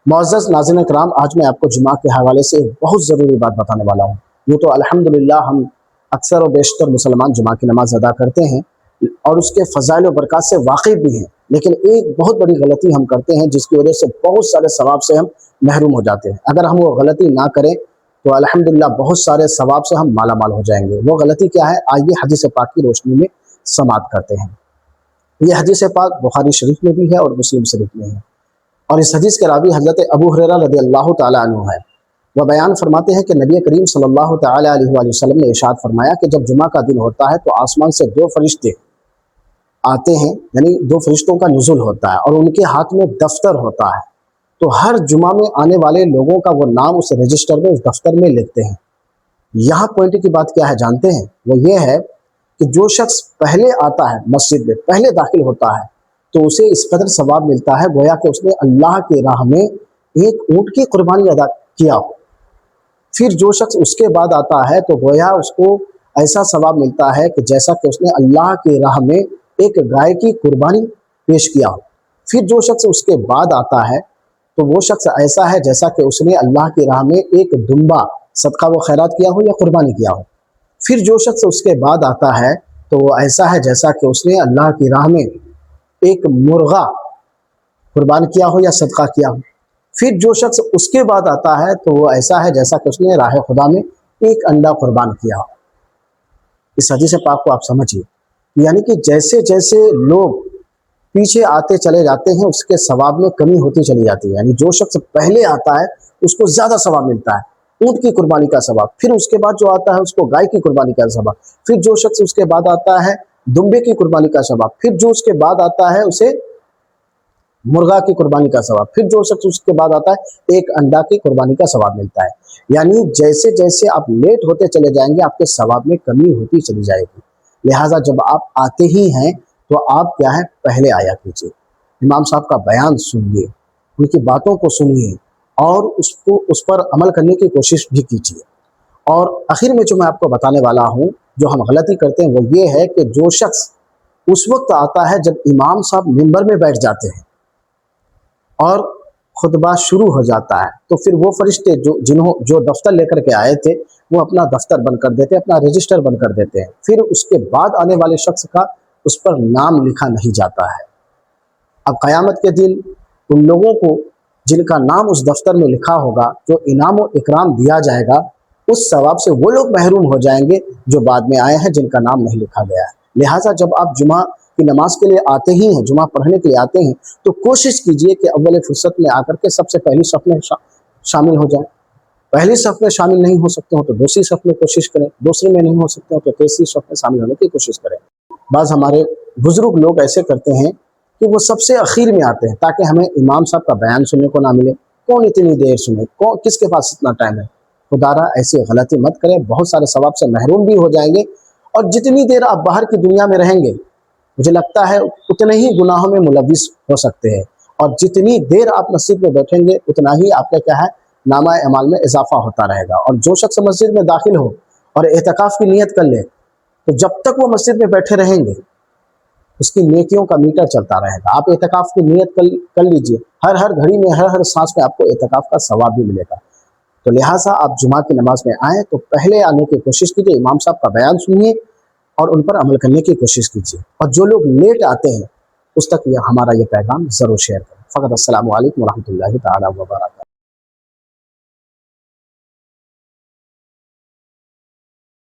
معزز ناظرین کرام، آج میں آپ کو جمعہ کے حوالے سے ایک بہت ضروری بات بتانے والا ہوں۔ یہ تو الحمدللہ ہم اکثر و بیشتر مسلمان جمعہ کی نماز ادا کرتے ہیں اور اس کے فضائل و برکات سے واقف بھی ہیں، لیکن ایک بہت بڑی غلطی ہم کرتے ہیں جس کی وجہ سے بہت سارے ثواب سے ہم محروم ہو جاتے ہیں۔ اگر ہم وہ غلطی نہ کریں تو الحمدللہ بہت سارے ثواب سے ہم مالا مال ہو جائیں گے۔ وہ غلطی کیا ہے؟ آئیے حدیث پاک کی روشنی میں سماعت کرتے ہیں۔ یہ حدیث پاک بخاری شریف میں بھی ہے اور مسلم شریف میں ہے، اور اس حدیث کے راوی حضرت ابو ہریرہ رضی اللہ تعالی عنہ ہے۔ وہ بیان فرماتے ہیں کہ نبی کریم صلی اللہ تعالی علیہ وآلہ وسلم نے ارشاد فرمایا کہ جب جمعہ کا دن ہوتا ہے تو آسمان سے دو فرشتے آتے ہیں، یعنی دو فرشتوں کا نزول ہوتا ہے، اور ان کے ہاتھ میں دفتر ہوتا ہے۔ تو ہر جمعہ میں آنے والے لوگوں کا وہ نام اس رجسٹر میں، اس دفتر میں لکھتے ہیں۔ یہاں پوائنٹ کی بات کیا ہے جانتے ہیں؟ وہ یہ ہے کہ جو شخص پہلے آتا ہے مسجد میں، پہلے داخل ہوتا ہے، تو اسے اس قدر ثواب ملتا ہے گویا کہ اس نے اللہ کی راہ میں ایک اونٹ کی قربانی ادا کیا ہو۔ پھر جو شخص اس کے بعد آتا ہے تو گویا اس کو ایسا ثواب ملتا ہے کہ جیسا کہ اس نے اللہ کی راہ میں ایک گائے کی قربانی پیش کیا ہو۔ پھر جو شخص اس کے بعد آتا ہے تو وہ شخص ایسا ہے جیسا کہ اس نے اللہ کی راہ میں ایک دمبا صدقہ و خیرات کیا ہو یا قربانی کیا ہو۔ پھر جو شخص اس کے بعد آتا ہے تو وہ ایسا ہے جیسا کہ اس نے اللہ کی راہ میں ایک مرغا قربان کیا ہو یا صدقہ کیا ہو۔ پھر جو شخص اس کے بعد آتا ہے تو وہ ایسا ہے جیسا کہ اس نے راہ خدا میں ایک انڈا قربان کیا ہو۔ اس حدیث پاک کو آپ سمجھیے، یعنی کہ جیسے جیسے لوگ پیچھے آتے چلے جاتے ہیں اس کے ثواب میں کمی ہوتی چلی جاتی ہے۔ یعنی جو شخص پہلے آتا ہے اس کو زیادہ ثواب ملتا ہے، اونٹ کی قربانی کا ثواب۔ پھر اس کے بعد جو آتا ہے اس کو گائے کی قربانی کا ثواب۔ پھر جو شخص اس کے بعد آتا ہے دمبے کی قربانی کا ثواب۔ پھر جو اس کے بعد آتا ہے اسے مرغا کی قربانی کا ثواب۔ پھر جو شخص اس کے بعد آتا ہے ایک انڈا کی قربانی کا ثواب ملتا ہے۔ یعنی جیسے جیسے آپ لیٹ ہوتے چلے جائیں گے آپ کے ثواب میں کمی ہوتی چلی جائے گی۔ لہٰذا جب آپ آتے ہی ہیں تو آپ کیا ہے، پہلے آیا کیجیے، امام صاحب کا بیان سنیے، ان کی باتوں کو سنیے اور اس پر عمل کرنے کی کوشش بھی کیجیے۔ اور آخر میں جو میں آپ کو بتانے والا ہوں، جو ہم غلطی کرتے ہیں وہ یہ ہے کہ جو شخص اس وقت آتا ہے جب امام صاحب منبر میں بیٹھ جاتے ہیں اور خطبہ شروع ہو جاتا ہے، تو پھر وہ فرشتے جو دفتر لے کر کے آئے تھے وہ اپنا دفتر بند کر دیتے ہیں، اپنا رجسٹر بند کر دیتے ہیں۔ پھر اس کے بعد آنے والے شخص کا اس پر نام لکھا نہیں جاتا ہے۔ اب قیامت کے دن ان لوگوں کو جن کا نام اس دفتر میں لکھا ہوگا، جو انعام و اکرام دیا جائے گا، اس ثواب سے وہ لوگ محروم ہو جائیں گے جو بعد میں آئے ہیں جن کا نام نہیں لکھا گیا ہے۔ لہٰذا جب آپ جمعہ کی نماز کے لیے آتے ہی ہیں، جمعہ پڑھنے کے لیے آتے ہیں، تو کوشش کیجئے کہ اول فرصت میں آ کر کے سب سے پہلی صف میں شامل ہو جائیں۔ پہلی صف میں شامل نہیں ہو سکتے ہو تو دوسری صف میں کوشش کریں، دوسرے میں نہیں ہو سکتے ہو تو تیسری صف میں شامل ہونے کی کوشش کریں۔ بعض ہمارے بزرگ لوگ ایسے کرتے ہیں کہ وہ سب سے اخیر میں آتے ہیں تاکہ ہمیں امام صاحب کا بیان سننے کو نہ ملے۔ کون اتنی دیر سنے، کس کے پاس اتنا ٹائم ہے؟ خدارا ایسی غلطی مت کریں، بہت سارے ثواب سے محروم بھی ہو جائیں گے، اور جتنی دیر آپ باہر کی دنیا میں رہیں گے مجھے لگتا ہے اتنے ہی گناہوں میں ملوث ہو سکتے ہیں، اور جتنی دیر آپ مسجد میں بیٹھیں گے اتنا ہی آپ کا کیا ہے، نامہ اعمال میں اضافہ ہوتا رہے گا۔ اور جو شخص مسجد میں داخل ہو اور اعتکاف کی نیت کر لے تو جب تک وہ مسجد میں بیٹھے رہیں گے اس کی نیکیوں کا میٹر چلتا رہے گا۔ آپ اعتکاف کی نیت کر لیجئے، ہر گھڑی میں ہر سانس میں آپ کو اعتکاف کا ثواب بھی ملے گا۔ تو لہٰذا آپ جمعہ کی نماز میں آئیں تو پہلے آنے کی کوشش کیجیے، امام صاحب کا بیان سنیے اور ان پر عمل کرنے کی کوشش کیجیے، اور جو لوگ لیٹ آتے ہیں اس تک ہمارا یہ پیغام ضرور شیئر کریں۔ فقط السلام علیکم ورحمۃ اللہ تعالیٰ وبرکاتہ۔